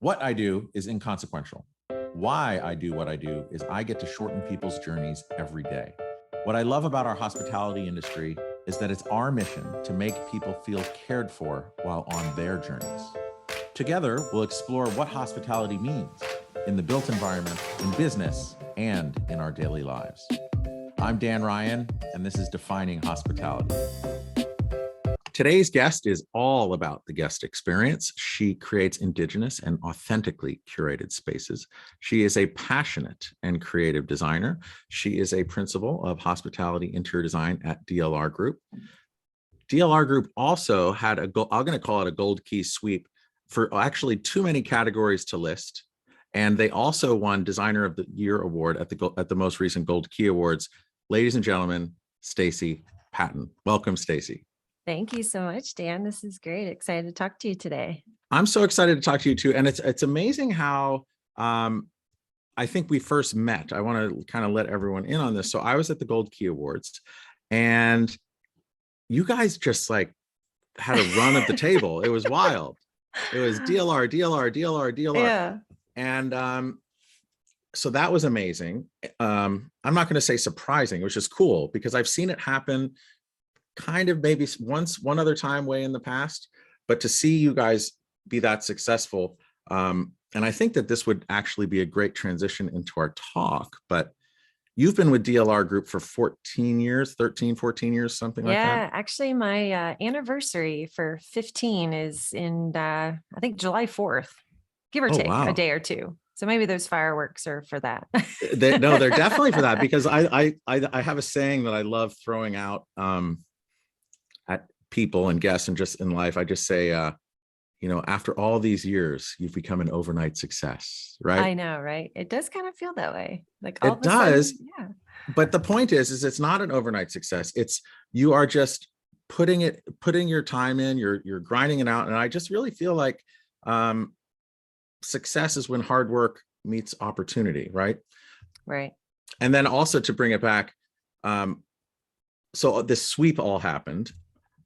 What I do is inconsequential. Why I do what I do is I get to shorten people's journeys every day. What I love about our hospitality industry is that it's our mission to make people feel cared for while on their journeys. Together, we'll explore what hospitality means in the built environment, in business, and in our daily lives. I'm Dan Ryan, and this is Defining Hospitality. Today's guest is all about the guest experience. She creates indigenous and authentically curated spaces. She is a passionate and creative designer. She is a principal of hospitality interior design at DLR Group. DLR Group also had I'm going to call it a gold key sweep for actually too many categories to list. And they also won Designer of the Year award at the most recent Gold Key Awards. Ladies and gentlemen, Staci Patton. Welcome, Staci. Thank you so much, Dan. This is great. Excited to talk to you today. I'm so excited to talk to you too. And it's amazing how I think we first met. I want to kind of let everyone in on this. So I was at the Gold Key Awards and you guys just like had a run at the table. It was wild. It was DLR, DLR, DLR, DLR. Yeah. And so that was amazing. I'm not going to say surprising. It was just cool because I've seen it happen kind of maybe one other time way in the past, but to see you guys be that successful. And I think that this would actually be a great transition into our talk, but you've been with DLR Group for 14 years, 13, 14 years, something like that. Yeah, actually my anniversary for 15 is in, I think July 4th, give or take a day or two. So maybe those fireworks are for that. No, they're definitely for that because I have a saying that I love throwing out at people and guests and just in life. I just say, after all these years, you've become an overnight success, right? I know, right? It does kind of feel that way. Like all it does. Sudden, yeah. But the point is it's not an overnight success. It's you are just putting your time in, you're grinding it out. And I just really feel like success is when hard work meets opportunity, right? Right. And then also to bring it back, so this sweep all happened.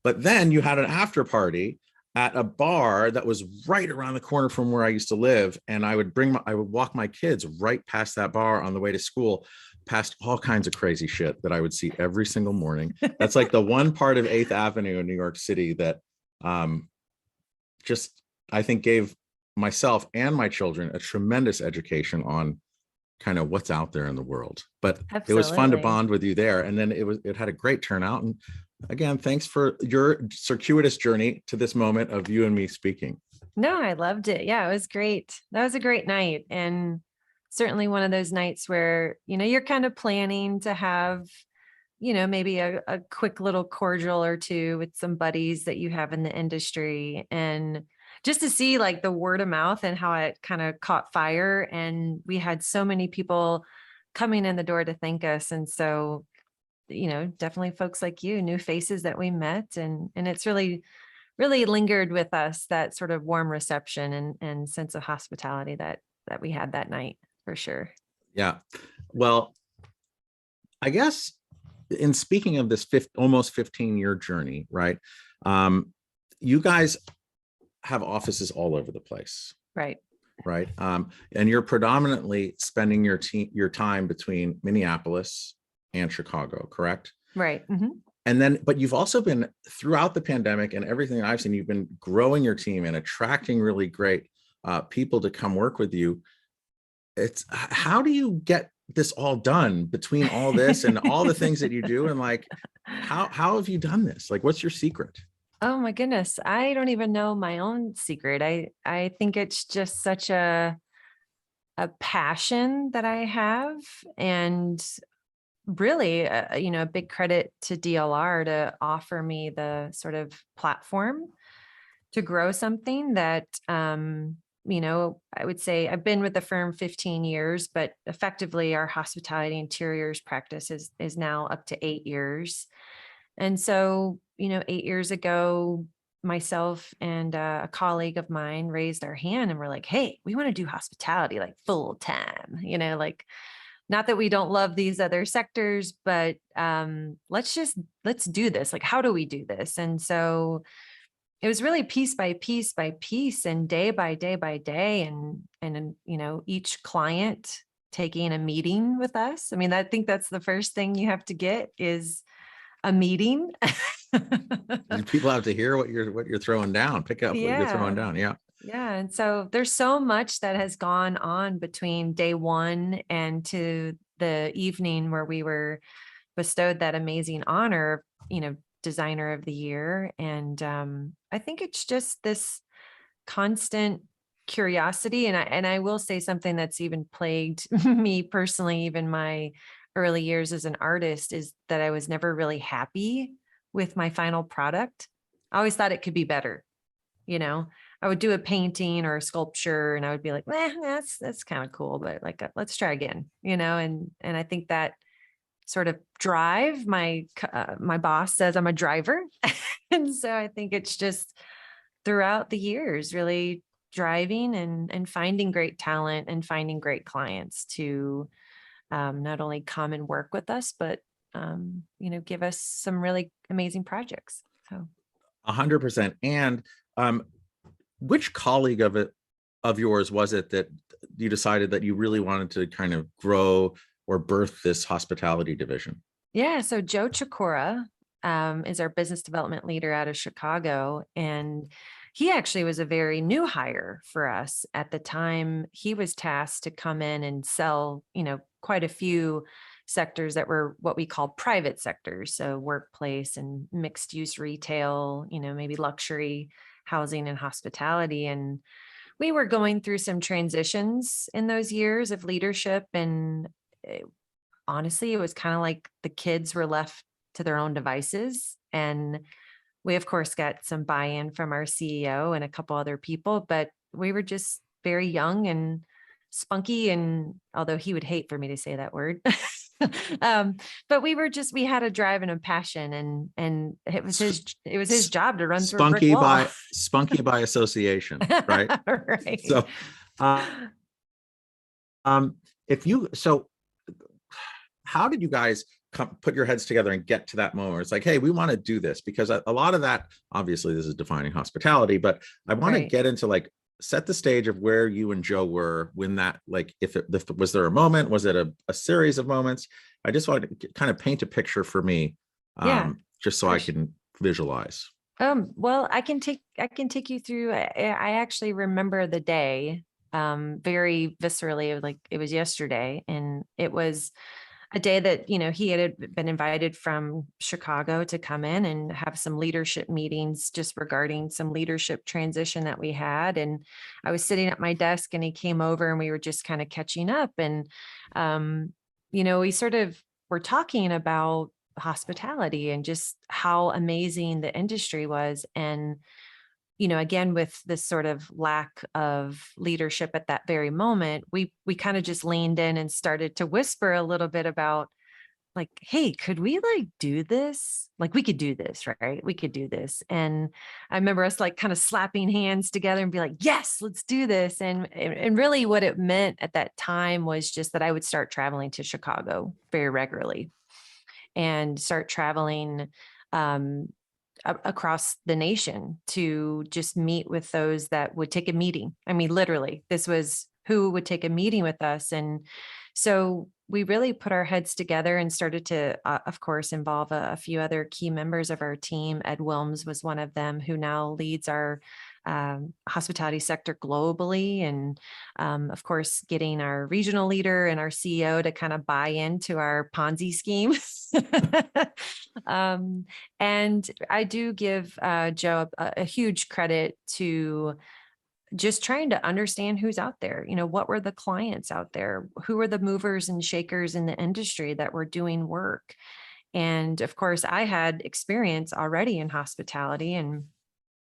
But then you had an after party at a bar that was right around the corner from where I used to live. And I would walk my kids right past that bar on the way to school, past all kinds of crazy shit that I would see every single morning. That's like the one part of 8th Avenue in New York City that just, I think, gave myself and my children a tremendous education on kind of what's out there in the world. But Absolutely. It was fun to bond with you there. And then it had a great turnout. And again, thanks for your circuitous journey to this moment of you and me speaking. No, I loved it. Yeah, it was great. That was a great night. And certainly one of those nights where, you're kind of planning to have, maybe a quick little cordial or two with some buddies that you have in the industry. And just to see like the word of mouth and how it kind of caught fire. And we had so many people coming in the door to thank us. And so, definitely folks like you, new faces that we met. And it's really, really lingered with us, that sort of warm reception and sense of hospitality that we had that night, for sure. Yeah. Well, I guess in speaking of this almost 15-year journey, right? You guys have offices all over the place. Right. Right. And you're predominantly spending your time between Minneapolis and Chicago, correct? Right. Mm-hmm. And then, but you've also been throughout the pandemic and everything I've seen, you've been growing your team and attracting really great people to come work with you. How do you get this all done between all this and all the things that you do? And like, how have you done this? Like, what's your secret? Oh my goodness. I don't even know my own secret. I think it's just such a passion that I have, and really, a big credit to DLR to offer me the sort of platform to grow something that, I would say I've been with the firm 15 years, but effectively our hospitality interiors practice is now up to 8 years. And so, 8 years ago, myself and a colleague of mine raised our hand and we're like, hey, we want to do hospitality like full time, like, not that we don't love these other sectors, but let's do this. Like, how do we do this? And so it was really piece by piece by piece and day by day by day. And, each client taking a meeting with us. I mean, I think that's the first thing you have to get is a meeting. People have to hear what you're throwing down, pick up what you're throwing Yeah. down. Yeah. Yeah. And so there's so much that has gone on between day one and to the evening where we were bestowed that amazing honor, designer of the year. And I think it's just this constant curiosity. And I will say something that's even plagued me personally, even my early years as an artist, is that I was never really happy with my final product. I always thought it could be better. I would do a painting or a sculpture and I would be like, that's kind of cool, but like, let's try again, and I think that sort of drive, my boss says I'm a driver. And so I think it's just throughout the years, really driving and finding great talent and finding great clients to not only come and work with us, but give us some really amazing projects. So 100%. And which colleague of yours was it that you decided that you really wanted to kind of grow or birth this hospitality division? yeah, so Joe Chikora is our business development leader out of Chicago, and he actually was a very new hire for us at the time. He was tasked to come in and sell, quite a few sectors that were what we call private sectors, so workplace and mixed use retail, maybe luxury housing and hospitality. And we were going through some transitions in those years of leadership. And honestly, it was kind of like the kids were left to their own devices. And we, of course, got some buy-in from our CEO and a couple other people, but we were just very young and spunky. And although he would hate for me to say that word, but we had a drive and a passion, and it was his job to run through a brick wall. Spunky by association, right? Right. So, if you so how did you guys put your heads together and get to that moment? It's like, hey, we want to do this, because a lot of that, obviously this is defining hospitality, but I want to get into like, set the stage of where you and Joe were when that, like, was there a moment, was it a series of moments? I just want to kind of paint a picture for me, just so I can visualize. Well, I can take you through. I actually remember the day very viscerally, like it was yesterday. And it was a day that, he had been invited from Chicago to come in and have some leadership meetings just regarding some leadership transition that we had. And I was sitting at my desk and he came over and we were just kind of catching up. And, we sort of were talking about hospitality and just how amazing the industry was. And again, with this sort of lack of leadership at that very moment, we kind of just leaned in and started to whisper a little bit about like, hey, could we like do this? Like we could do this, right? We could do this. And I remember us like kind of slapping hands together and be like, yes, let's do this. And really what it meant at that time was just that I would start traveling to Chicago very regularly and start traveling across the nation to just meet with those that would take a meeting. I mean, literally, this was who would take a meeting with us. And so we really put our heads together and started to, of course, involve a few other key members of our team. Ed Wilms was one of them, who now leads our hospitality sector globally. And of course, getting our regional leader and our CEO to kind of buy into our Ponzi scheme. And I do give Joe a huge credit to just trying to understand who's out there. What were the clients out there? Who were the movers and shakers in the industry that were doing work? And of course, I had experience already in hospitality, and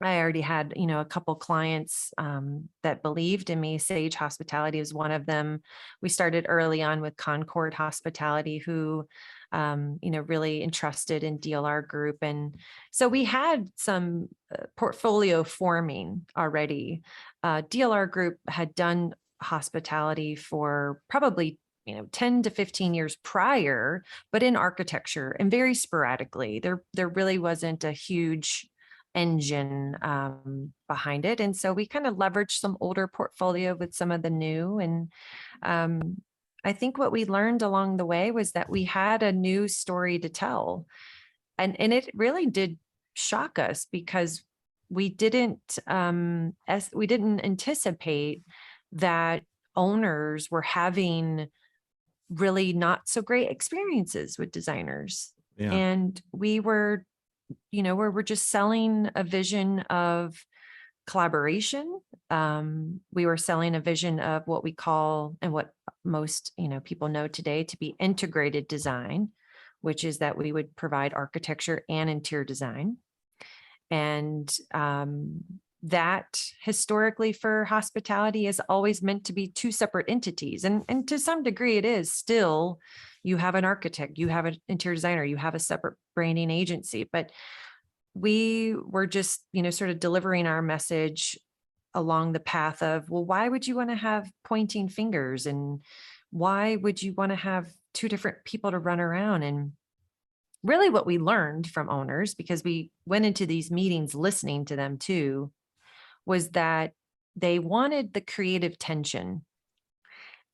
I already had, a couple clients that believed in me. Sage Hospitality is one of them. We started early on with Concord Hospitality, who, really entrusted in DLR Group. And so we had some portfolio forming already. DLR Group had done hospitality for probably 10 to 15 years prior, but in architecture and very sporadically. There really wasn't a huge engine behind it. And so we kind of leveraged some older portfolio with some of the new. And I think what we learned along the way was that we had a new story to tell. And it really did shock us because we didn't anticipate that owners were having really not so great experiences with designers. Yeah. And we were, we're just selling a vision of collaboration. We were selling a vision of what we call, and what most, people know today to be integrated design, which is that we would provide architecture and interior design. And that historically for hospitality is always meant to be two separate entities. And to some degree it is still. You have an architect, you have an interior designer, you have a separate branding agency, but we were just, sort of delivering our message along the path of, well, why would you want to have pointing fingers? And why would you want to have two different people to run around? And really what we learned from owners, because we went into these meetings listening to them too, was that they wanted the creative tension,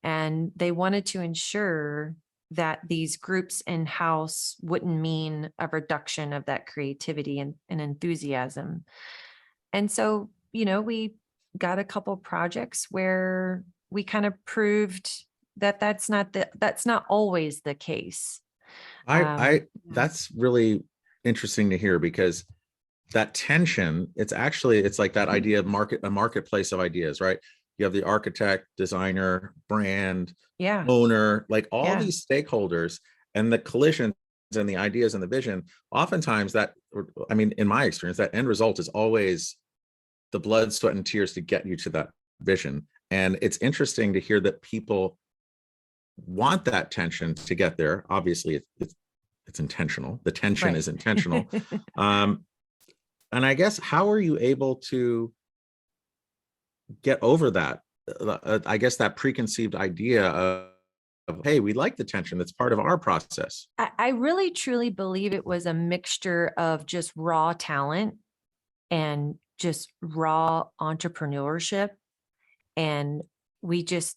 and they wanted to ensure that these groups in-house wouldn't mean a reduction of that creativity and enthusiasm. And so, we got a couple projects where we kind of proved that that's not always the case. That's really interesting to hear, because that tension, it's like that idea of a marketplace of ideas, right? You have the architect, designer, brand, owner, like all these stakeholders, and the collisions and the ideas and the vision. Oftentimes in my experience, that end result is always the blood, sweat, and tears to get you to that vision. And it's interesting to hear that people want that tension to get there. Obviously it's intentional. The tension is intentional. And I guess, how are you able to get over that? I guess that preconceived idea of, hey, we like the tension. That's part of our process. I really truly believe it was a mixture of just raw talent and just raw entrepreneurship. And we just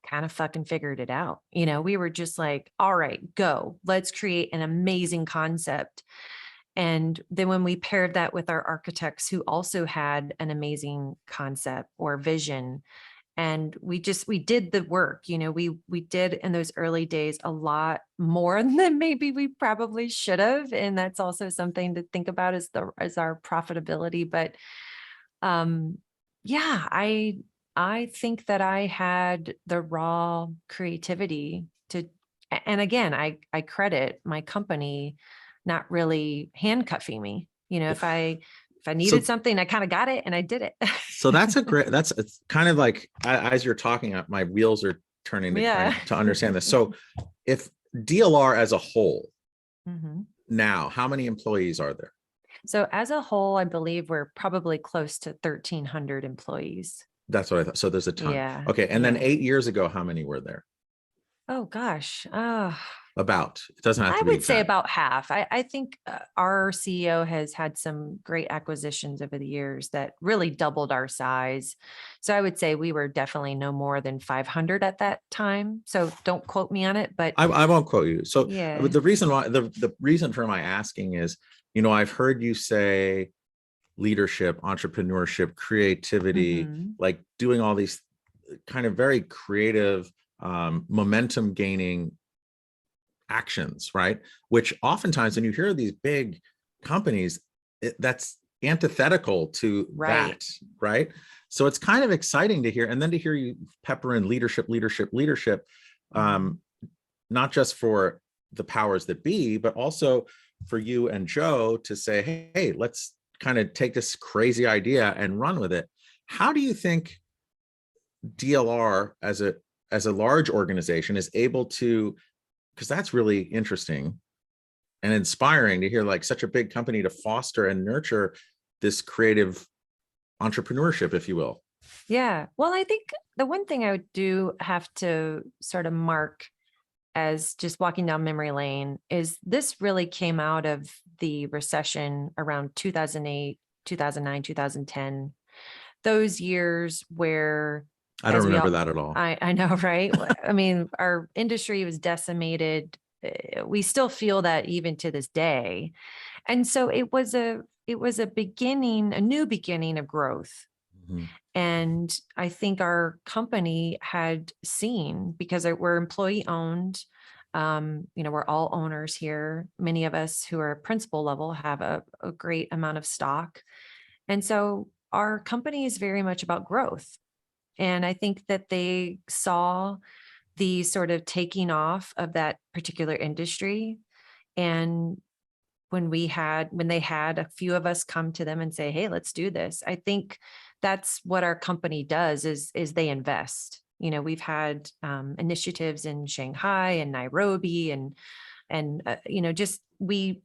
kind of fucking figured it out. We were just like, all right, go, let's create an amazing concept. And then when we paired that with our architects who also had an amazing concept or vision, and we did the work, we did in those early days a lot more than maybe we probably should have. And that's also something to think about as our profitability. But I think that I had the raw creativity to, and again, I credit my company not really handcuffing me. If I needed something, I kind of got it and I did it. So it's kind of like, as you're talking, my wheels are turning to understand this. So if DLR as a whole, now, how many employees are there? So as a whole, I believe we're probably close to 1,300 employees. That's what I thought. So there's a ton. Yeah. Okay. And then 8 years ago, how many were there? Oh gosh. About. It doesn't have to be I would say exact. about half. I think our CEO has had some great acquisitions over the years that really doubled our size. So I would say we were definitely no more than 500 at that time. So don't quote me on it, but I won't quote you. So the reason why, the reason for my asking is, I've heard you say leadership, entrepreneurship, creativity, like doing all these kind of very creative, momentum gaining actions, right? Which oftentimes when you hear these big companies, that's antithetical to that, right? So it's kind of exciting to hear, and then to hear you pepper in leadership, not just for the powers that be, but also for you and Joe to say, hey, let's kind of take this crazy idea and run with it. How do you think DLR as a large organization is able to, because that's really interesting and inspiring to hear, like such a big company to foster and nurture this creative entrepreneurship, if you will. Yeah. Well, I think the one thing I do have to sort of mark as just walking down memory lane is this really came out of the recession around 2008, 2009, 2010, those years where, I don't as we remember all, that at all. I know, right? I mean, our industry was decimated. We still feel that even to this day. And so it was a beginning, a new beginning of growth. Mhm. And I think our company had seen, because we're employee owned, we're all owners here. Many of us who are principal level have a great amount of stock. And so our company is very much about growth. And I think that they saw the sort of taking off of that particular industry. And when they had a few of us come to them and say, hey, let's do this, I think that's what our company does is they invest. We've had initiatives in Shanghai and Nairobi and just we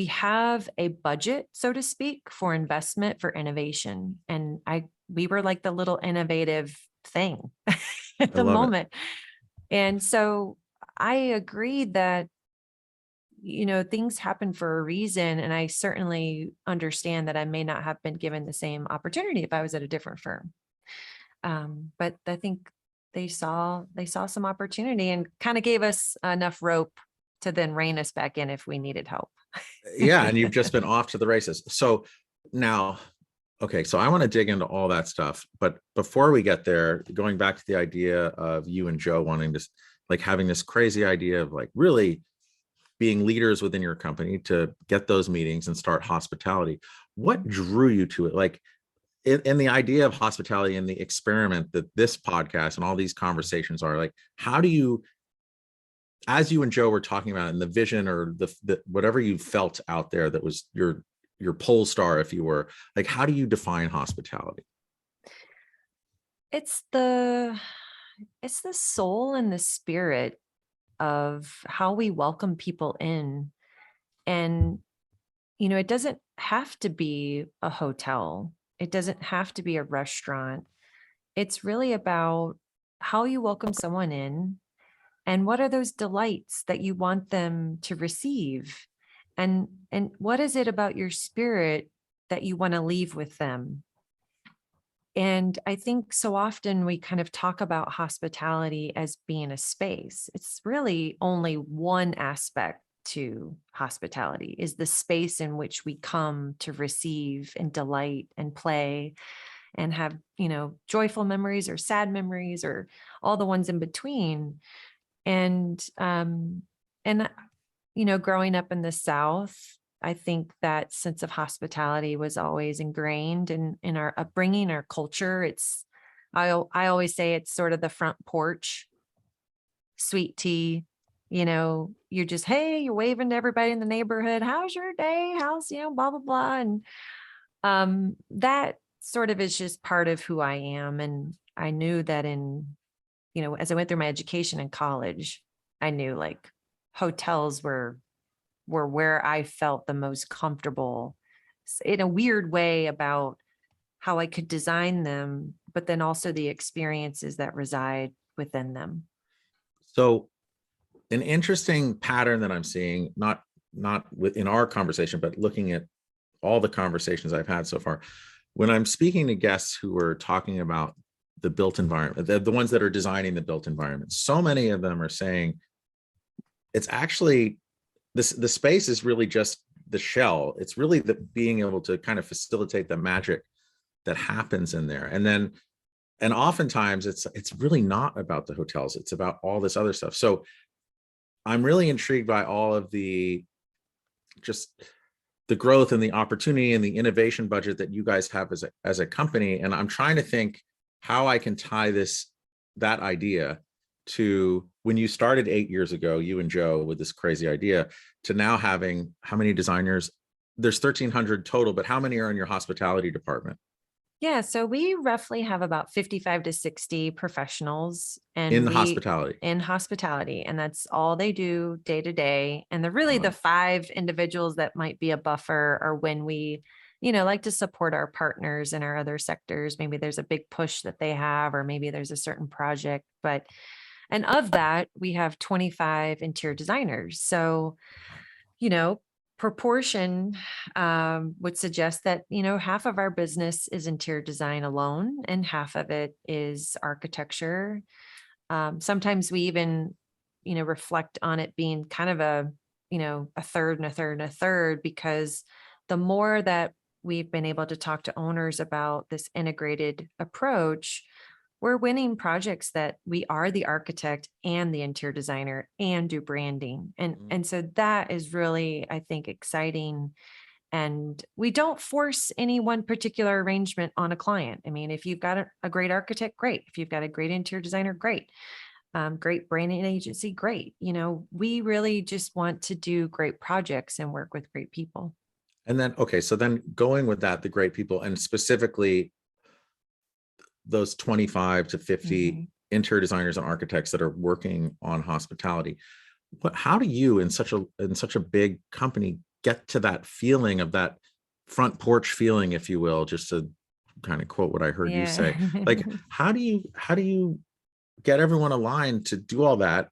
have a budget, so to speak, for investment, for innovation. And we were like the little innovative thing at I the love it. moment. And so I agree that things happen for a reason. And I certainly understand that I may not have been given the same opportunity if I was at a different firm. But I think they saw some opportunity and kind of gave us enough rope to then rein us back in if we needed help. Yeah. And you've just been off to the races. So now, okay, so I want to dig into all that stuff. But before we get there, going back to the idea of you and Joe wanting to, like, having this crazy idea of like really being leaders within your company to get those meetings and start hospitality. What drew you to it? Like in the idea of hospitality and the experiment that this podcast and all these conversations are, like, how do you, as you and Joe were talking about it, and the vision or the whatever you felt out there that was your pole star, if you were, like, how do you define hospitality? It's the soul and the spirit of how we welcome people in. And it doesn't have to be a hotel. It doesn't have to be a restaurant. It's really about how you welcome someone in and what are those delights that you want them to receive. And what is it about your spirit that you want to leave with them? And I think so often we kind of talk about hospitality as being a space. It's really only one aspect to hospitality, is the space in which we come to receive and delight and play and have, joyful memories or sad memories or all the ones in between. And growing up in the South, I think that sense of hospitality was always ingrained in our upbringing, our culture. I always say it's sort of the front porch, sweet tea. You're just, hey, you're waving to everybody in the neighborhood. How's your day? How's, blah, blah, blah. And that sort of is just part of who I am. And I knew that as I went through my education in college, I knew like hotels were where I felt the most comfortable in a weird way about how I could design them, but then also the experiences that reside within them. So an interesting pattern that I'm seeing, not within our conversation, but looking at all the conversations I've had so far, when I'm speaking to guests who are talking about the built environment, the ones that are designing the built environment, so many of them are saying it's actually the space is really just the shell. It's really the being able to kind of facilitate the magic that happens in there. And oftentimes it's really not about the hotels. It's about all this other stuff. So I'm really intrigued by all of just the growth and the opportunity and the innovation budget that you guys have as a company. And I'm trying to think how I can tie that idea to when you started 8 years ago, you and Joe, with this crazy idea, to now having how many designers? There's 1,300 total, but how many are in your hospitality department? Yeah, so we roughly have about 55 to 60 professionals In hospitality. in hospitality, and that's all they do day to day. And they're really Wow. the 5 individuals that might be a buffer, or when we, like to support our partners in our other sectors. Maybe there's a big push that they have, or maybe there's a certain project, but And of that, we have 25 interior designers. So, proportion would suggest that, half of our business is interior design alone, and half of it is architecture. Sometimes we even, reflect on it being kind of a third and a third and a third, because the more that we've been able to talk to owners about this integrated approach, we're winning projects that we are the architect and the interior designer and do branding. And so that is really, I think, exciting. And we don't force any one particular arrangement on a client. I mean, if you've got a great architect, great. If you've got a great interior designer, great. Great branding agency, great. We really just want to do great projects and work with great people. And then, okay, so then going with that, the great people, and specifically those 25 to 50 interior designers and architects that are working on hospitality, how do you in such a big company get to that feeling of that front porch feeling, if you will, just to kind of quote what I heard you say? Like, how do you get everyone aligned to do all that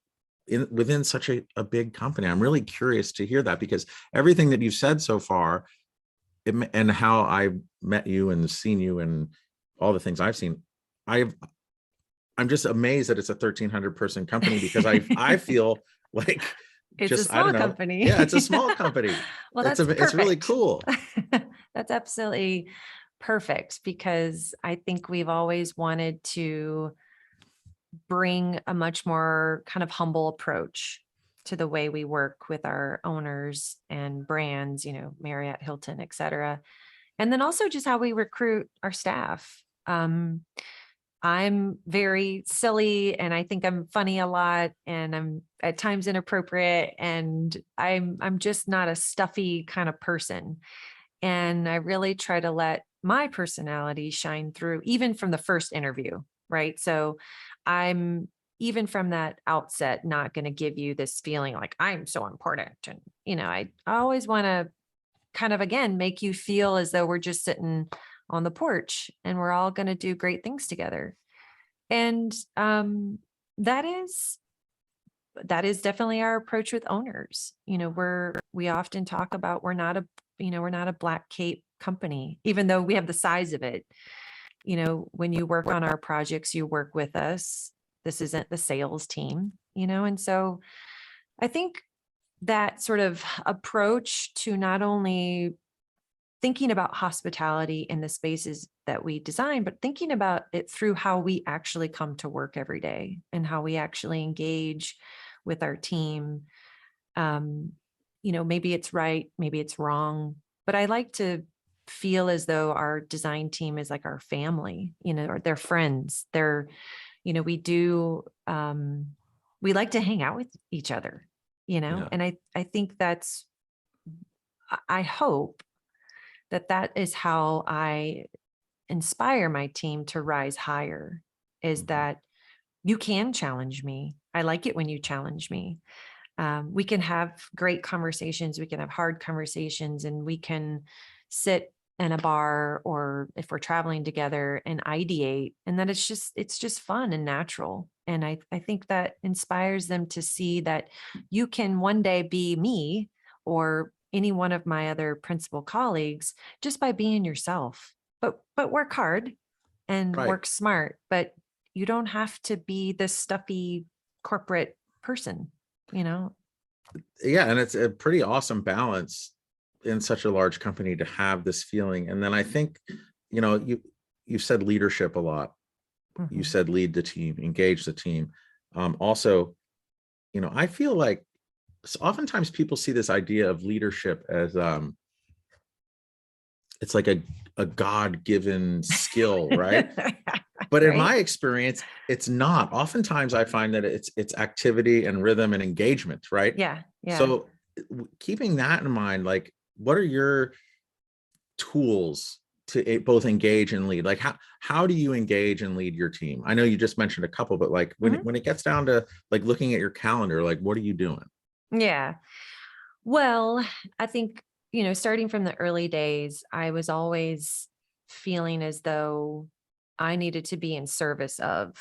within such a big company? I'm really curious to hear that, because everything that you've said so far, and how I met you and seen you and all the things I've seen, I'm just amazed that it's a 1,300 person company, because I feel like it's a small company. Yeah, it's a small company. Well, it's really cool. That's absolutely perfect, because I think we've always wanted to bring a much more kind of humble approach to the way we work with our owners and brands, Marriott, Hilton, et cetera. And then also just how we recruit our staff. I'm very silly, and I think I'm funny a lot, and I'm at times inappropriate, and I'm just not a stuffy kind of person. And I really try to let my personality shine through, even from the first interview, right? So I'm, even from that outset, not going to give you this feeling like I'm so important. And, I always want to kind of, again, make you feel as though we're just sitting on the porch and we're all going to do great things together. And that is definitely our approach with owners. We often talk about, we're not a black cape company, even though we have the size of it. When you work on our projects, you work with us. This isn't the sales team, and so I think that sort of approach to not only thinking about hospitality in the spaces that we design, but thinking about it through how we actually come to work every day and how we actually engage with our team. Maybe it's right, maybe it's wrong, but I like to feel as though our design team is like our family, or they're friends. We like to hang out with each other, Yeah. and I think I hope that is how I inspire my team to rise higher, is that you can challenge me. I like it when you challenge me. We can have great conversations. We can have hard conversations, and we can sit in a bar, or if we're traveling together, and ideate, and that it's just fun and natural. And I think that inspires them to see that you can one day be me or any one of my other principal colleagues just by being yourself, but work hard and work smart. But you don't have to be this stuffy corporate person, Yeah, and it's a pretty awesome balance in such a large company to have this feeling. And then I think, you said leadership a lot. You said lead the team, engage the team. Also, I feel like oftentimes people see this idea of leadership as it's like a God-given skill, right? But in my experience, it's not. Oftentimes I find that it's activity and rhythm and engagement, right? Yeah. So keeping that in mind, like, what are your tools to both engage and lead? Like, how do you engage and lead your team? I know you just mentioned a couple, but like when it gets down to like looking at your calendar, like, what are you doing? Yeah. Well, I think, starting from the early days, I was always feeling as though I needed to be in service of,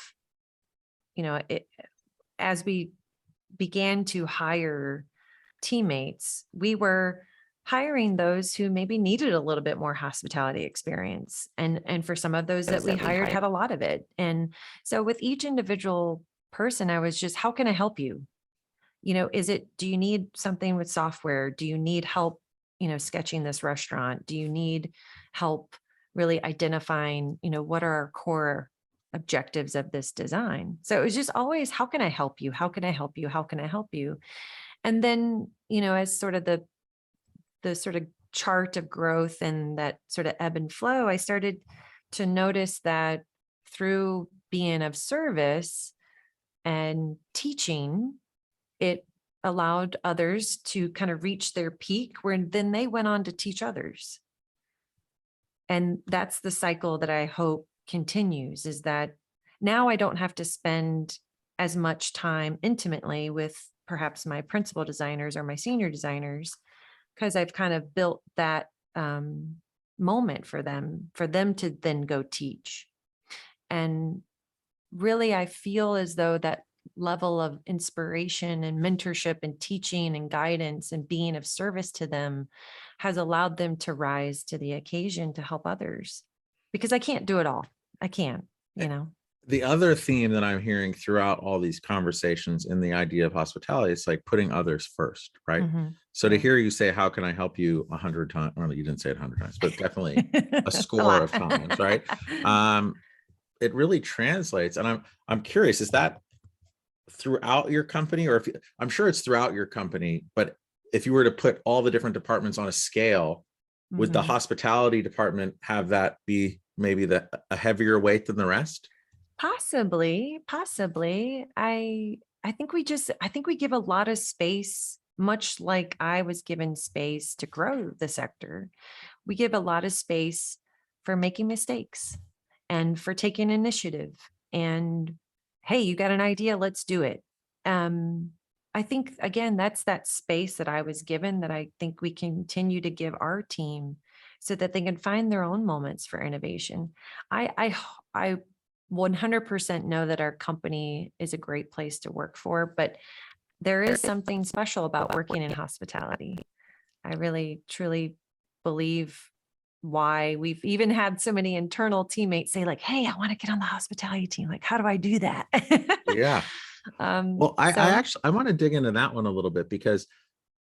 it, as we began to hire teammates, we were hiring those who maybe needed a little bit more hospitality experience. And for some of those that we hired had a lot of it. And so with each individual person, I was just, how can I help you? Do you need something with software? Do you need help, sketching this restaurant? Do you need help really identifying, what are our core objectives of this design? So it was just always, how can I help you? How can I help you? How can I help you? And then, as sort of the sort of chart of growth and that sort of ebb and flow, I started to notice that through being of service and teaching, it allowed others to kind of reach their peak, where then they went on to teach others. And that's the cycle that I hope continues, is that now I don't have to spend as much time intimately with perhaps my principal designers or my senior designers, because I've kind of built that moment for them to then go teach. And really, I feel as though that level of inspiration and mentorship and teaching and guidance and being of service to them has allowed them to rise to the occasion to help others, because I can't do it all. I can't, The other theme that I'm hearing throughout all these conversations in the idea of hospitality, it's like putting others first, right? So to hear you say, how can I help you 100 times? Well, you didn't say it 100 times, but definitely a score of times, right? It really translates. And I'm curious, is that throughout your company, or I'm sure it's throughout your company, but if you were to put all the different departments on a scale, would the hospitality department have that be maybe a heavier weight than the rest? Possibly. I think we give a lot of space, much like I was given space to grow the sector. We give a lot of space for making mistakes and for taking initiative. And hey, you got an idea, let's do it. I think, again, that's that space that I was given, that I think we continue to give our team so that they can find their own moments for innovation. I 100% know that our company is a great place to work for, but there is something special about working in hospitality. I really, truly believe why we've even had so many internal teammates say, like, hey, I want to get on the hospitality team. Like, how do I do that? Yeah. Well, I want to dig into that one a little bit, because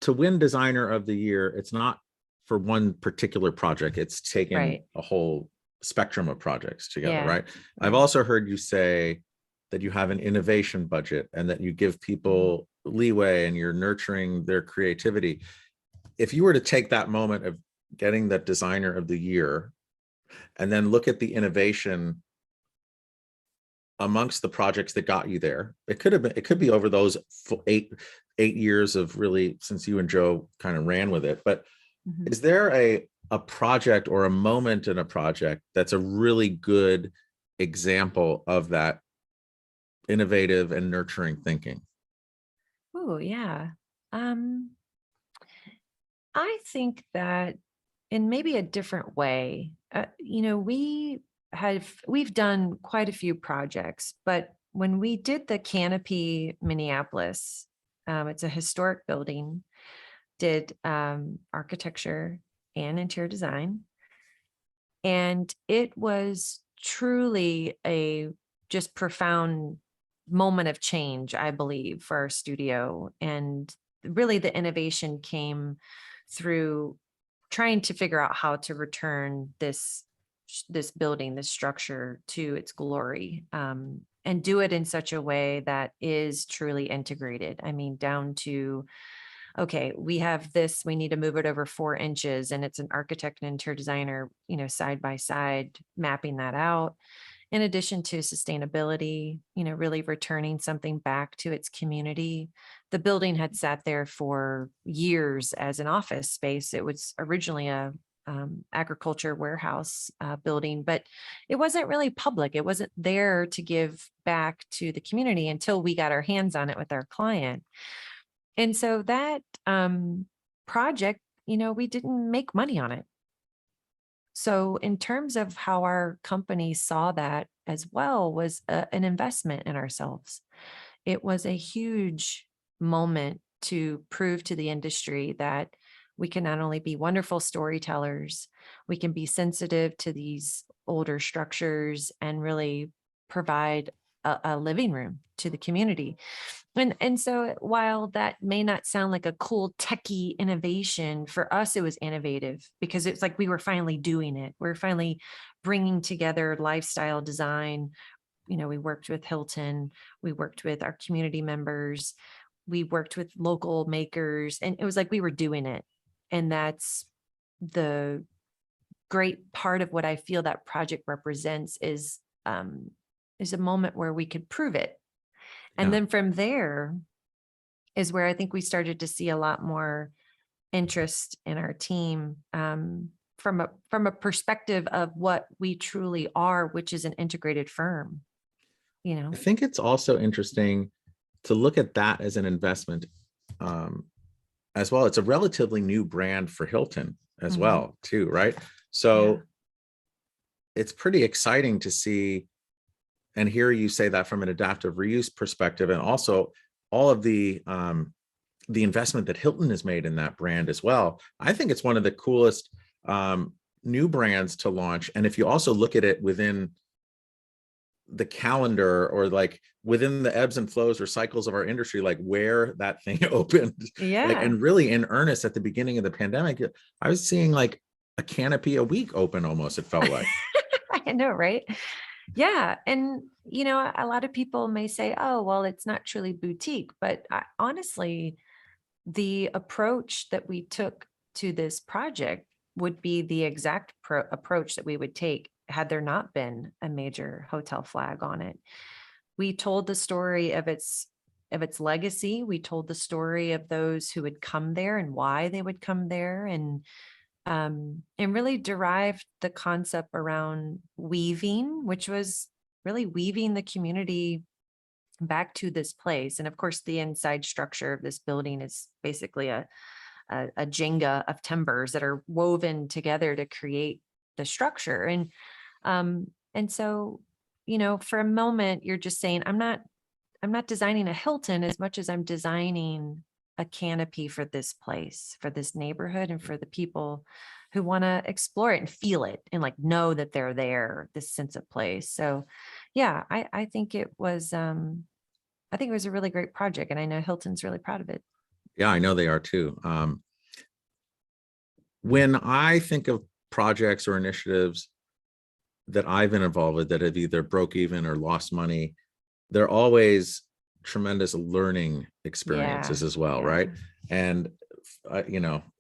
to win designer of the year, it's not for one particular project. It's taken a whole spectrum of projects together, right? I've also heard you say that you have an innovation budget and that you give people leeway and you're nurturing their creativity. If you were to take that moment of getting that designer of the year and then look at the innovation amongst the projects that got you there, it could be over those 8 years of really, since you and Joe kind of ran with it, but is there a project or a moment in a project that's a really good example of that innovative and nurturing thinking? Oh, yeah. I think that in maybe a different way, we've done quite a few projects, but when we did the Canopy Minneapolis, it's a historic building, did architecture and interior design. And it was truly a just profound moment of change, I believe, for our studio. And really the innovation came through trying to figure out how to return this building, this structure, to its glory, and do it in such a way that is truly integrated. I mean, down to, okay, we have this, we need to move it over 4 inches, and it's an architect and interior designer, side by side, mapping that out. In addition to sustainability, really returning something back to its community. The building had sat there for years as an office space. It was originally a agriculture warehouse building, but it wasn't really public. It wasn't there to give back to the community until we got our hands on it with our client. And so that project, we didn't make money on it. So in terms of how our company saw that as well, was an investment in ourselves. it was a huge moment to prove to the industry that we can not only be wonderful storytellers, we can be sensitive to these older structures and really provide a living room to the community. And so while that may not sound like a cool techie innovation, for us, it was innovative because it's like we were finally doing it. We're finally bringing together lifestyle design. We worked with Hilton, we worked with our community members, we worked with local makers, and it was like we were doing it. And that's the great part of what I feel that project represents is a moment where we could prove it. And Yeah. then from there is where I think we started to see a lot more interest in our team, from a perspective of what we truly are, which is an integrated firm. I think it's also interesting to look at that as an investment as well. It's a relatively new brand for Hilton as Mhm. well, too, right? So it's pretty exciting to see and hear you say that from an adaptive reuse perspective, and also all of the investment that Hilton has made in that brand as well. I think it's one of the coolest new brands to launch. And if you also look at it within the calendar, or like within the ebbs and flows or cycles of our industry, like where that thing opened, like, Yeah. and really in earnest at the beginning of the pandemic, I was seeing like a canopy a week open almost, it felt like. I know, right? Yeah. And, a lot of people may say, oh, well, it's not truly boutique, but honestly, the approach that we took to this project would be the exact approach that we would take had there not been a major hotel flag on it. We told the story of its legacy. We told the story of those who would come there and why they would come there, and really derived the concept around weaving, which was really weaving the community back to this place. And of course, the inside structure of this building is basically a Jenga of timbers that are woven together to create the structure. And so, for a moment, you're just saying, I'm not designing a Hilton as much as I'm designing a canopy for this place, for this neighborhood, and for the people who want to explore it and feel it and like know that they're there, this sense of place. So yeah, I think it was a really great project, and I know Hilton's really proud of it. Yeah, I know they are too. When I think of projects or initiatives that I've been involved with that have either broke even or lost money, they're always tremendous learning experiences Yeah. as well, Yeah. right? And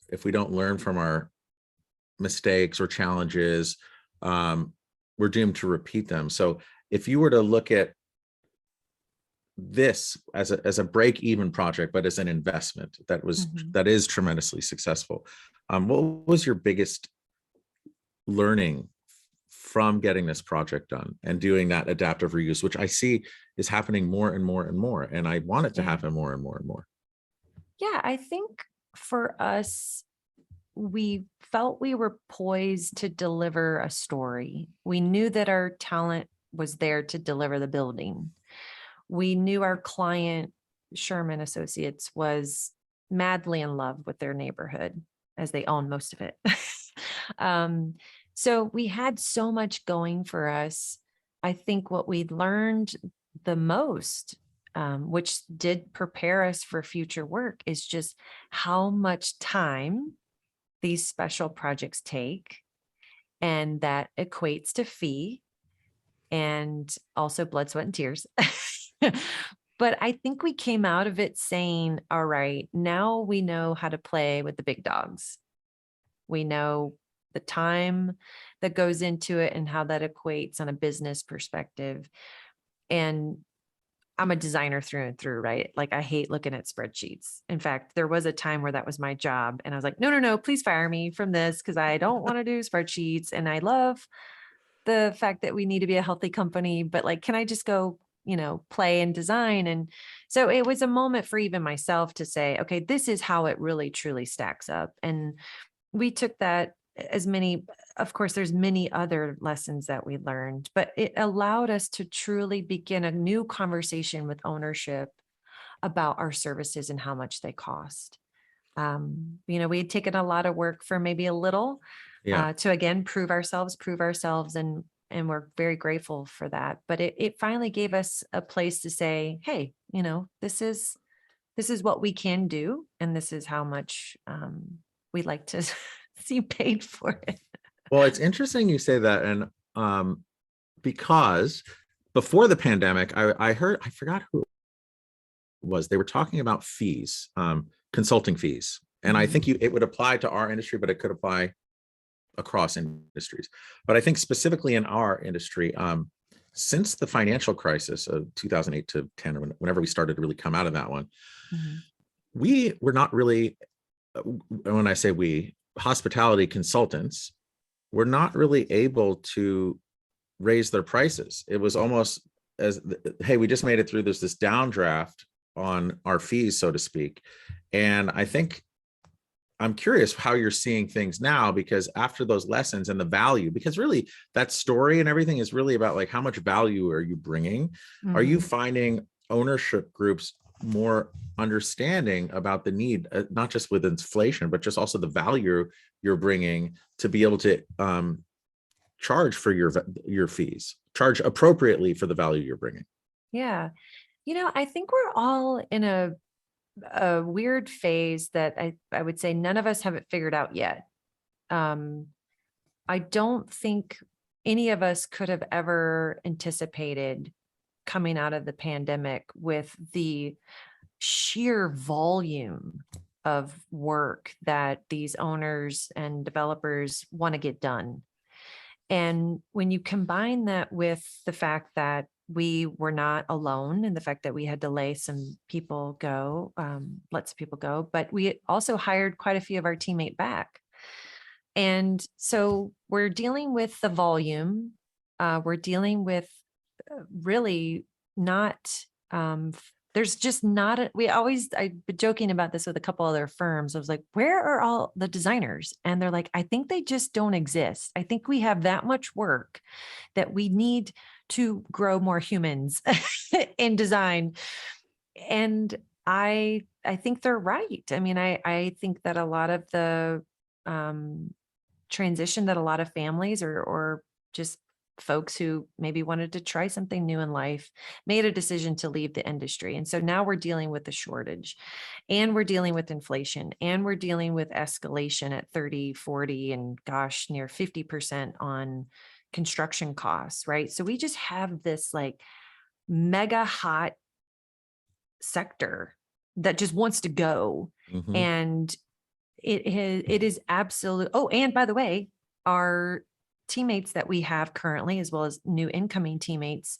if we don't learn from our mistakes or challenges, we're doomed to repeat them. So if you were to look at this as a break even project, but as an investment Mhm. that is tremendously successful, what was your biggest learning from getting this project done and doing that adaptive reuse, which I see is happening more and more and more, and I want it to Yeah. happen more and more and more? Yeah, I think for us, we felt we were poised to deliver a story. We knew that our talent was there to deliver the building. We knew our client, Sherman Associates, was madly in love with their neighborhood, as they own most of it. um, so we had so much going for us. I think what we learned the most, which did prepare us for future work, is just how much time these special projects take, and that equates to fee and also blood, sweat, and tears. But I think we came out of it saying, all right, now we know how to play with the big dogs. We know the time that goes into it and how that equates on a business perspective. And I'm a designer through and through, right? Like, I hate looking at spreadsheets. In fact, there was a time where that was my job. And I was like, no, no, no, please fire me from this, because I don't want to do spreadsheets. And I love the fact that we need to be a healthy company, but like, can I just go, play and design? And so it was a moment for even myself to say, okay, this is how it really truly stacks up. And we took that as many, of course, there's many other lessons that we learned, but it allowed us to truly begin a new conversation with ownership about our services and how much they cost. We had taken a lot of work for maybe a little Yeah. to again prove ourselves, and we're very grateful for that. But it finally gave us a place to say, hey, this is what we can do, and this is how much we'd like to see paid for it. Well, it's interesting you say that. And because before the pandemic, I heard, I forgot who it was, they were talking about fees, consulting fees. And I think it would apply to our industry, but it could apply across industries. But I think specifically in our industry, since the financial crisis of 2008 to 10, or whenever we started to really come out of that one, we were not really, when I say we, hospitality consultants were not really able to raise their prices. It was almost as, hey, we just made it through this downdraft on our fees, so to speak. And I think I'm curious how you're seeing things now, because after those lessons and the value, because really that story and everything is really about like, how much value are you bringing? Are you finding ownership groups more understanding about the need, not just with inflation, but just also the value you're bringing to be able to charge for your fees, charge appropriately for the value you're bringing? Yeah. I think we're all in a weird phase that I would say none of us have it figured out yet. I don't think any of us could have ever anticipated coming out of the pandemic with the sheer volume of work that these owners and developers want to get done. And when you combine that with the fact that we were not alone in the fact that we had to let some people go, but we also hired quite a few of our teammates back. And so we're dealing with the volume. We're dealing with really not, there's just not, I've been joking about this with a couple other firms. I was like, where are all the designers? And they're like, I think they just don't exist. I think we have that much work that we need to grow more humans in design. And I think they're right. I mean, I think that a lot of the transition that a lot of families or just folks who maybe wanted to try something new in life made a decision to leave the industry. And so now we're dealing with the shortage, and we're dealing with inflation, and we're dealing with escalation at 30, 40, and gosh, near 50% on construction costs, right? So we just have this like mega hot sector that just wants to go. And it is absolute. Oh, and by the way, our teammates that we have currently, as well as new incoming teammates,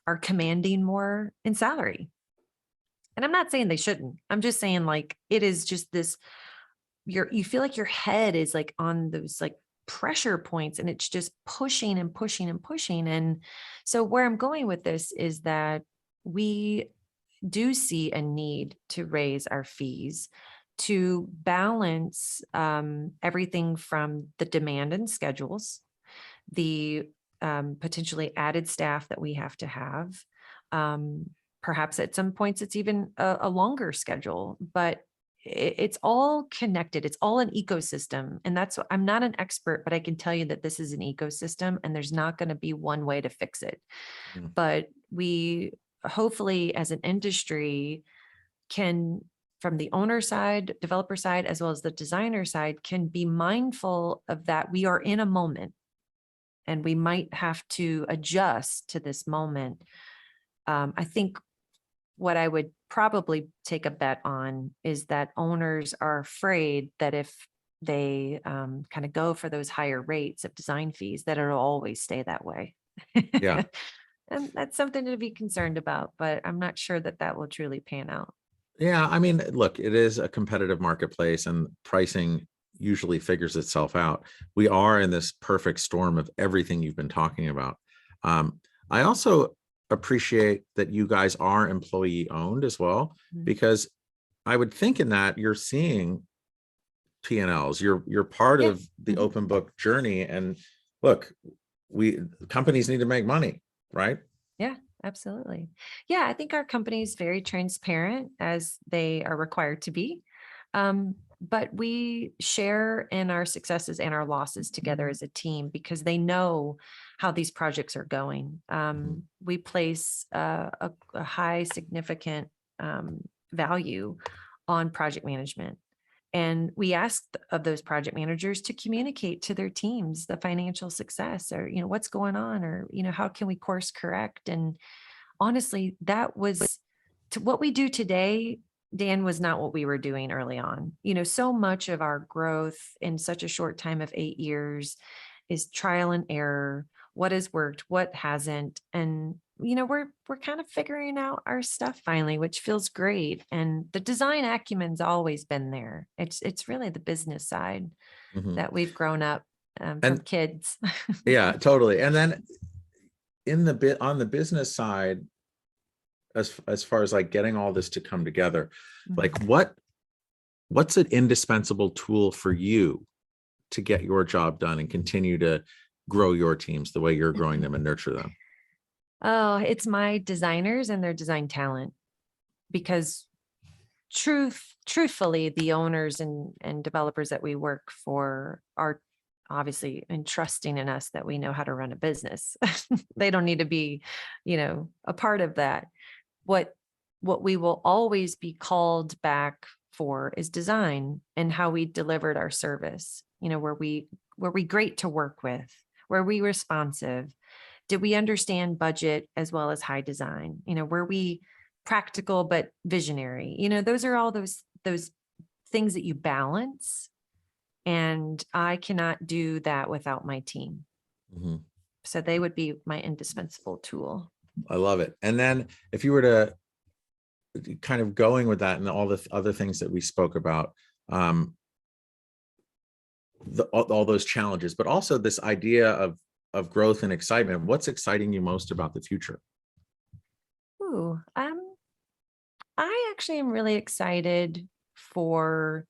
are commanding more in salary. And I'm not saying they shouldn't. I'm just saying like, it is just this, you feel like your head is like on those like pressure points, and it's just pushing and pushing and pushing. And so where I'm going with this is that we do see a need to raise our fees to balance everything from the demand and schedules, the potentially added staff that we have to have. Perhaps at some points it's even a longer schedule, but it's all connected. It's all an ecosystem. And that's, I'm not an expert, but I can tell you that this is an ecosystem, and there's not going to be one way to fix it. But we hopefully as an industry can, from the owner side, developer side, as well as the designer side, can be mindful of that. We are in a moment and we might have to adjust to this moment. I think what I would probably take a bet on is that owners are afraid that if they kind of go for those higher rates of design fees, that it'll always stay that way. Yeah. And that's something to be concerned about, but I'm not sure that that will truly pan out. Yeah. I mean, look, it is a competitive marketplace, and pricing usually figures itself out. We are in this perfect storm of everything you've been talking about. I also appreciate that you guys are employee owned as well, because I would think in that you're seeing P&Ls. You're part Yeah. of the Mhm. open book journey. And look, companies need to make money, right? Yeah, absolutely. Yeah, I think our company is very transparent as they are required to be. But we share in our successes and our losses together as a team because they know how these projects are going. We place a high significant value on project management. And we ask of those project managers to communicate to their teams the financial success or, what's going on or, how can we course correct? And honestly, that was to what we do today, Dan, was not what we were doing early on. So much of our growth in such a short time of 8 years is trial and error. What has worked, what hasn't. And we're kind of figuring out our stuff finally, which feels great. And the design acumen's always been there. It's really the business side Mhm. that we've grown up from And kids. yeah, totally. And then on the business side, as far as like getting all this to come together, like what's an indispensable tool for you to get your job done and continue to grow your teams the way you're growing them and nurture them? Oh, it's my designers and their design talent because truthfully, the owners and developers that we work for are obviously entrusting in us that we know how to run a business. They don't need to be, a part of that. What we will always be called back for is design and how we delivered our service. Were we great to work with? Were we responsive? Did we understand budget as well as high design? Were we practical but visionary? Those are all those things that you balance. And I cannot do that without my team. Mhm. So they would be my indispensable tool. I love it. And then if you were to kind of going with that and all the other things that we spoke about, all those challenges, but also this idea of growth and excitement, what's exciting you most about the future? Ooh, I actually am really excited for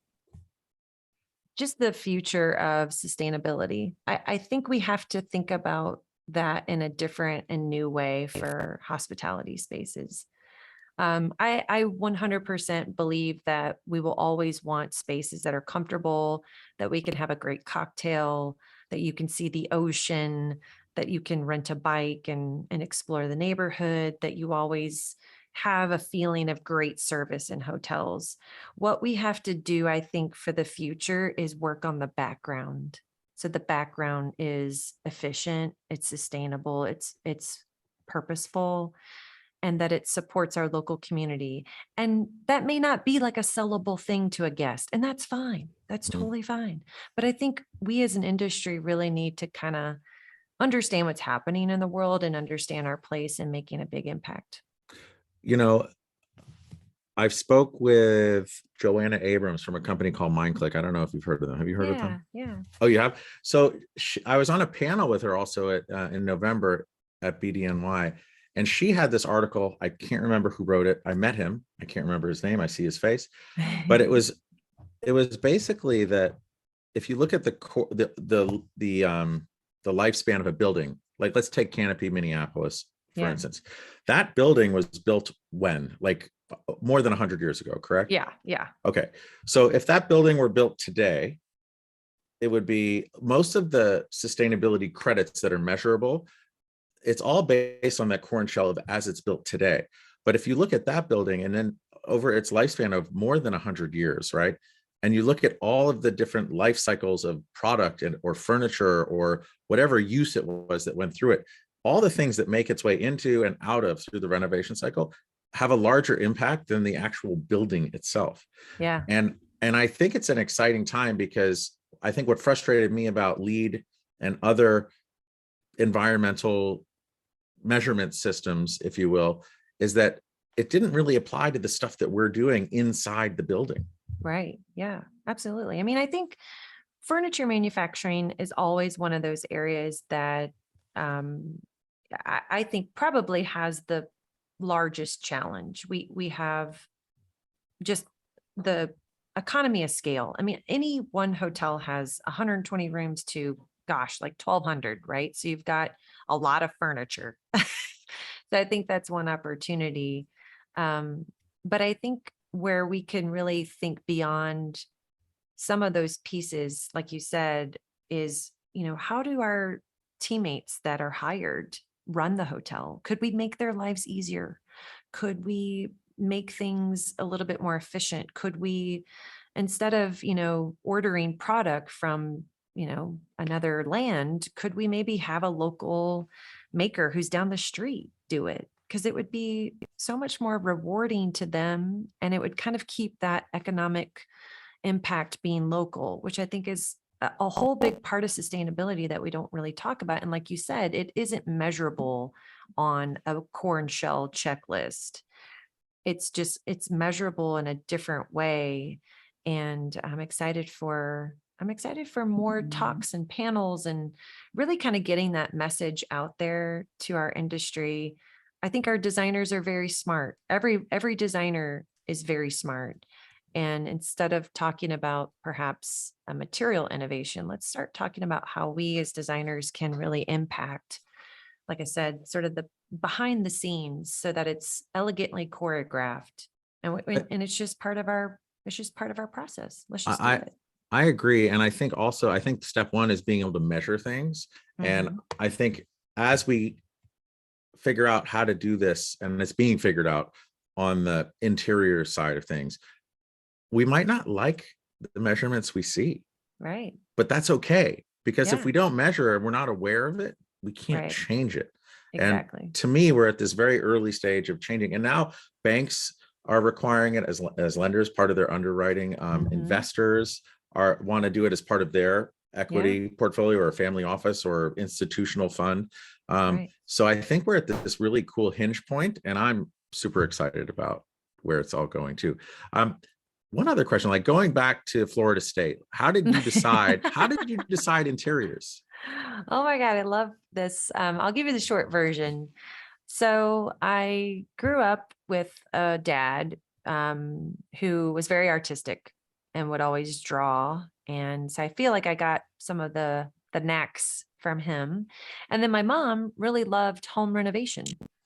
just the future of sustainability. I think we have to think about that in a different and new way for hospitality spaces. I 100% believe that we will always want spaces that are comfortable, that we can have a great cocktail, that you can see the ocean, that you can rent a bike and explore the neighborhood, that you always have a feeling of great service in hotels. What we have to do, I think, for the future is work on the background. So the background is efficient, it's sustainable, it's purposeful, and that it supports our local community. And that may not be like a sellable thing to a guest, and that's fine. That's Mhm. totally fine. But I think we as an industry really need to kind of understand what's happening in the world and understand our place in making a big impact. You know, I've spoke with Joanna Abrams from a company called MindClick. I don't know if you've heard of them. Have you heard of Yeah, them? yeah. Oh, you have? So I was on a panel with her also in November at BDNY, and she had this article. I can't remember who wrote it. I met him. I can't remember his name. I see his face, but it was basically that if you look at the lifespan of a building, like let's take Canopy, Minneapolis, for Yeah, instance, that building was built when, like more than 100 years ago, correct? yeah, yeah. Okay. So if that building were built today, it would be most of the sustainability credits that are measurable. It's all based on that core and shell of as it's built today. But if you look at that building and then over its lifespan of more than 100 years, right? And you look at all of the different life cycles of product or furniture or whatever use it was that went through it, all the things that make its way into and out of through the renovation cycle have a larger impact than the actual building itself. Yeah. And I think it's an exciting time because I think what frustrated me about LEED and other environmental measurement systems, if you will, is that it didn't really apply to the stuff that we're doing inside the building. Right. Yeah, absolutely. I mean, I think furniture manufacturing is always one of those areas that um, I think probably has the largest challenge. We have just the economy of scale. I mean, any one hotel has 120 rooms to, gosh, like 1,200, right? So you've got a lot of furniture. So I think that's one opportunity. But I think where we can really think beyond some of those pieces, like you said, is, how do our teammates that are hired run the hotel? Could we make their lives easier? Could we make things a little bit more efficient? Could we, instead of, ordering product from, another land, could we maybe have a local maker who's down the street do it? Because it would be so much more rewarding to them, and it would kind of keep that economic impact being local, which I think is a whole big part of sustainability that we don't really talk about. And like you said, it isn't measurable on a corn shell checklist. It's measurable in a different way. And I'm excited for more talks and panels and really kind of getting that message out there to our industry. I think our designers are very smart. Every designer is very smart. And instead of talking about perhaps a material innovation, let's start talking about how we as designers can really impact, like I said, sort of the behind the scenes so that it's elegantly choreographed. And it's just part of our process. Let's just do I it. I agree. And I think step one is being able to measure things. And Mhm. I think as we figure out how to do this, and it's being figured out on the interior side of things, we might not like the measurements we see, Right. but that's okay. Because if Yeah. we don't measure and we're not aware of it, we can't Right. change it. And Exactly. to me, we're at this very early stage of changing. And now banks are requiring it as lenders, part of their underwriting. Mhm. Investors want to do it as part of their Yeah. equity portfolio or family office or institutional fund. Right. So I think we're at this really cool hinge point, and I'm super excited about where it's all going to. Um, One other question, like going back to Florida State, how did you decide interiors? Oh my God, I love this. I'll give you the short version. So I grew up with a dad who was very artistic and would always draw. And so I feel like I got some of the knacks from him. And then my mom really loved home renovation.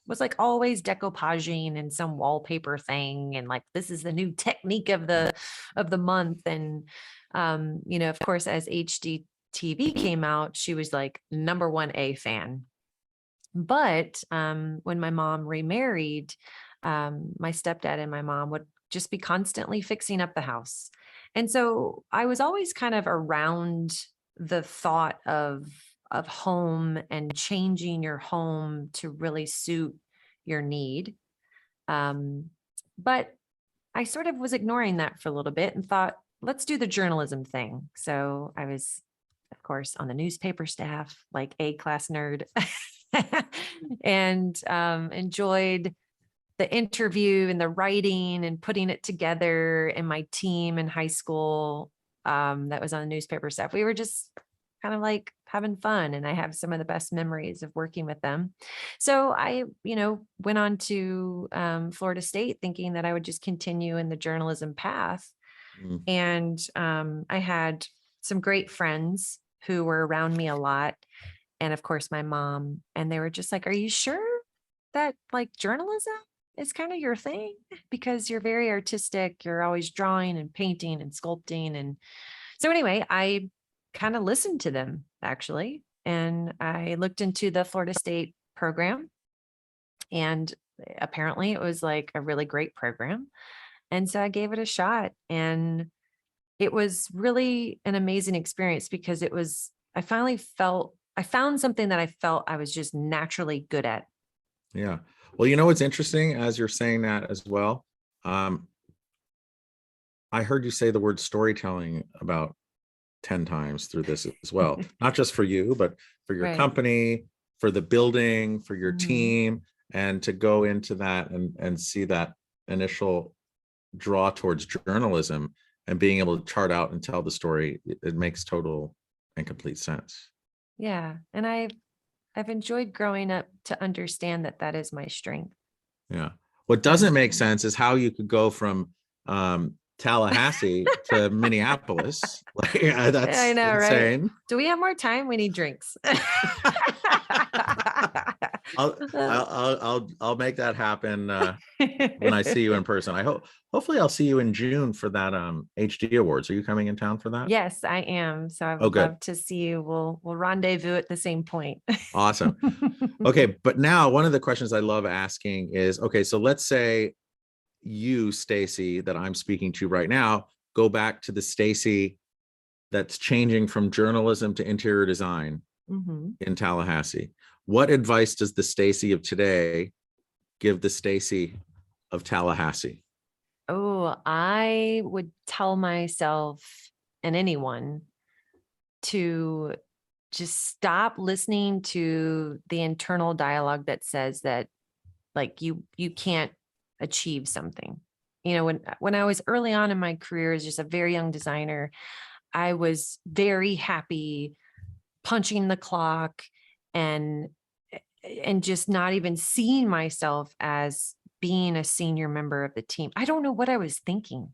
Was like always decoupaging and some wallpaper thing, and like this is the new technique of the month. And of course, as HDTV came out, she was like number one A fan. But when my mom remarried, my stepdad and my mom would just be constantly fixing up the house. And so I was always kind of around the thought of home and changing your home to really suit your need. Um, but I sort of was ignoring that for a little bit and thought, let's do the journalism thing. So I was, of course, on the newspaper staff, like A-class nerd, and enjoyed the interview and the writing and putting it together. And my team in high school that was on the newspaper staff, we were just kind of like having fun. And I have some of the best memories of working with them. So I, went on to Florida State thinking that I would just continue in the journalism path. Mm. And I had some great friends who were around me a lot. And of course, my mom, and they were just like, are you sure that like journalism is kind of your thing? Because you're very artistic. You're always drawing and painting and sculpting. And so anyway, I kind of listened to them actually. And I looked into the Florida State program, and apparently it was like a really great program. And so I gave it a shot, and it was really an amazing experience because I found something that I felt I was just naturally good at. Yeah. Well, you know what's interesting as you're saying that as well? Um, I heard you say the word storytelling about 10 times through this as well, not just for you, but for your Right. company, for the building, for your Mhm. team, and to go into that and see that initial draw towards journalism and being able to chart out and tell the story, it makes total and complete sense. Yeah. And I've enjoyed growing up to understand that that is my strength. Yeah. What doesn't And make sense is how you could go from Tallahassee to Minneapolis. Like, yeah, I that's know, right? insane. Do we have more time? We need drinks. I'll make that happen when I see you in person. Hopefully I'll see you in June for that HD Awards. Are you coming in town for that? Yes, I am. So I Oh, would good. love to see you. We'll rendezvous at the same point. Awesome. Okay, but now one of the questions I love asking is, okay, so let's say you, Staci, that I'm speaking to right now, go back to the Staci that's changing from journalism to interior design in Tallahassee. What advice does the Staci of today give the Staci of Tallahassee? Oh, I would tell myself and anyone to just stop listening to the internal dialogue that says that like you can't achieve something. You know, when I was early on in my career as just a very young designer, I was very happy punching the clock and just not even seeing myself as being a senior member of the team. I don't know what I was thinking.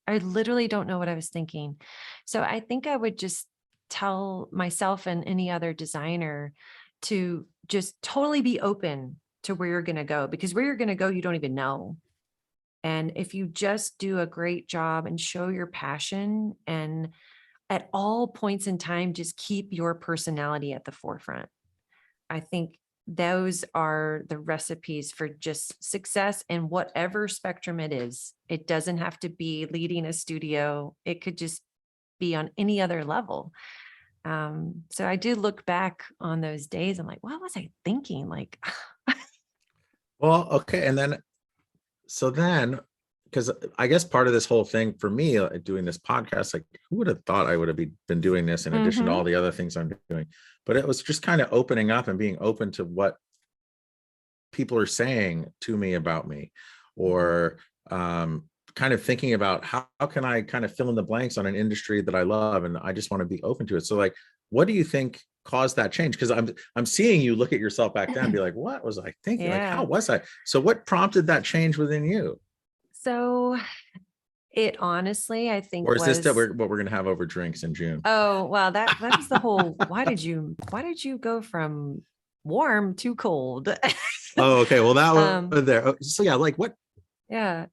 I literally don't know what I was thinking. So I think I would just tell myself and any other designer to just totally be open to where you're going to go, because where you're going to go, you don't even know. And if you just do a great job and show your passion, and at all points in time, just keep your personality at the forefront, I think those are the recipes for just success in whatever spectrum it is. It doesn't have to be leading a studio. It could just be on any other level. So I do look back on those days. I'm like, what was I thinking? Like, Well, okay. And then, because I guess part of this whole thing for me, doing this podcast, like who would have thought I would have been doing this in addition to all the other things I'm doing? But it was just kind of opening up and being open to what people are saying to me about me, or kind of thinking about how can I kind of fill in the blanks on an industry that I love, and I just want to be open to it. So like, what do you think caused that change? Because I'm seeing you look at yourself back then and be like, what was I thinking? Like, how was I? So what prompted that change within you? So it honestly, I think Or is this was, what we're gonna have over drinks in June? oh, well, that was the whole, why did you go from warm to cold? Oh, okay. Well, that was there. So yeah, like Yeah.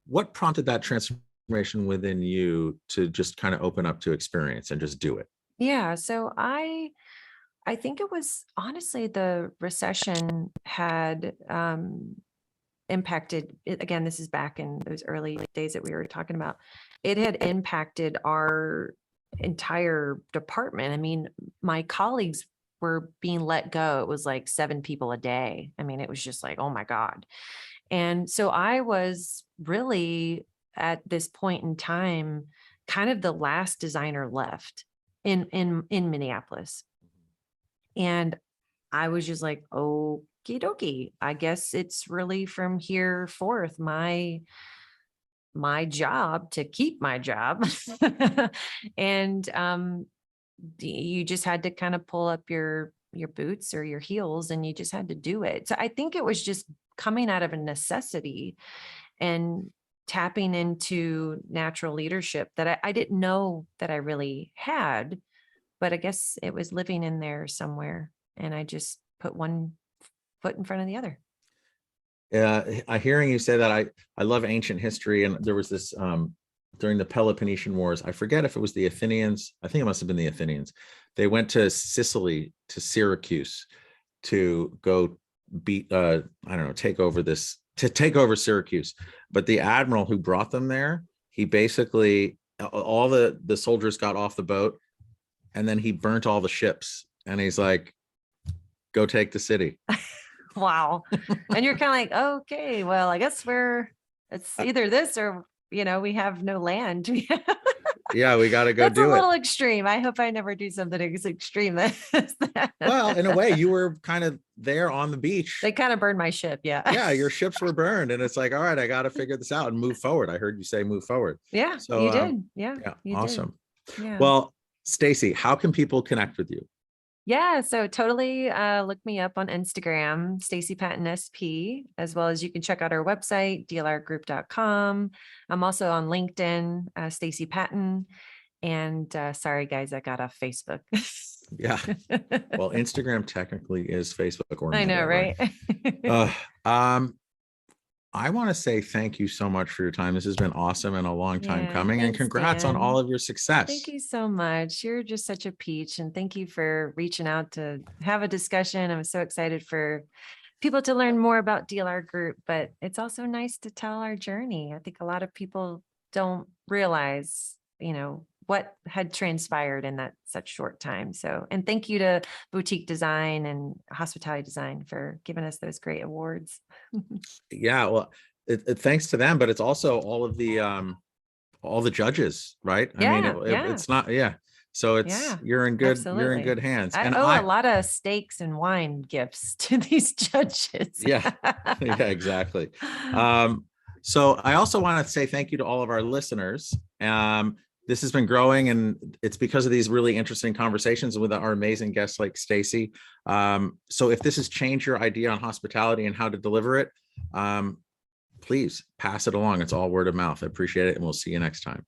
what prompted that transformation within you to just kind of open up to experience and just do it? Yeah. So I think it was honestly the recession had impacted it. Again, this is back in those early days that we were talking about. It had impacted our entire department. I mean, my colleagues were being let go. It was like 7 people a day. I mean, it was just like, oh my God. And so I was really at this point in time, kind of the last designer left in Minneapolis. And I was just like, okie dokie. I guess it's really from here forth my job to keep my job. And you just had to kind of pull up your boots or your heels, and you just had to do it. So I think it was just coming out of a necessity and tapping into natural leadership that I didn't know that I really had, but I guess it was living in there somewhere. And I just put one foot in front of the other. I hearing you say that, I love ancient history, and there was this during the Peloponnesian Wars. I forget if it was the Athenians. I think it must have been the Athenians. They went to Sicily, to Syracuse, to go beat I don't know, take over Syracuse. But the admiral who brought them there, he basically, all the soldiers got off the boat, and then he burnt all the ships, and he's like, go take the city. Wow. And you're kind of like, okay, well, I guess it's either this or, we have no land. Yeah, we got to go That's do a it. little extreme. I hope I never do something as extreme as that. Well, in a way, you were kind of there on the beach. They kind of burned my ship. Yeah. Yeah, your ships were burned, and it's like, all right, I got to figure this out and move forward. I heard you say move forward. Yeah, So you did. Yeah, yeah, you awesome. did. Yeah. Well, Staci, how can people connect with you? Yeah, so totally look me up on Instagram, Staci Patton SP, as well as you can check out our website, dlrgroup.com. I'm also on LinkedIn, Staci Patton. And sorry, guys, I got off Facebook. Yeah. Well, Instagram technically is Facebook or I know, Meta, right? right? Uh, um, I want to say thank you so much for your time. This has been awesome and a long time Yeah, coming. And thanks, congrats on all Dan. of your Thank success. you so much. You're just such a peach. And thank you for reaching out to have a discussion. I'm so excited for people to learn more about DLR Group, but it's also nice to tell our journey. I think a lot of people don't realize, what had transpired in that such short time. So, and thank you to Boutique Design and Hospitality Design for giving us those great awards. Yeah, well, thanks to them, but it's also all the judges, right? I mean, Yeah, yeah, it's not, yeah. So yeah, you're in absolutely. good hands. I And owe a lot of steaks and wine gifts to these judges. yeah, yeah, exactly. So I also want to say thank you to all of our listeners. This has been growing, and it's because of these really interesting conversations with our amazing guests like Staci. So if this has changed your idea on hospitality and how to deliver it, please pass it along. It's all word of mouth. I appreciate it, and we'll see you next time.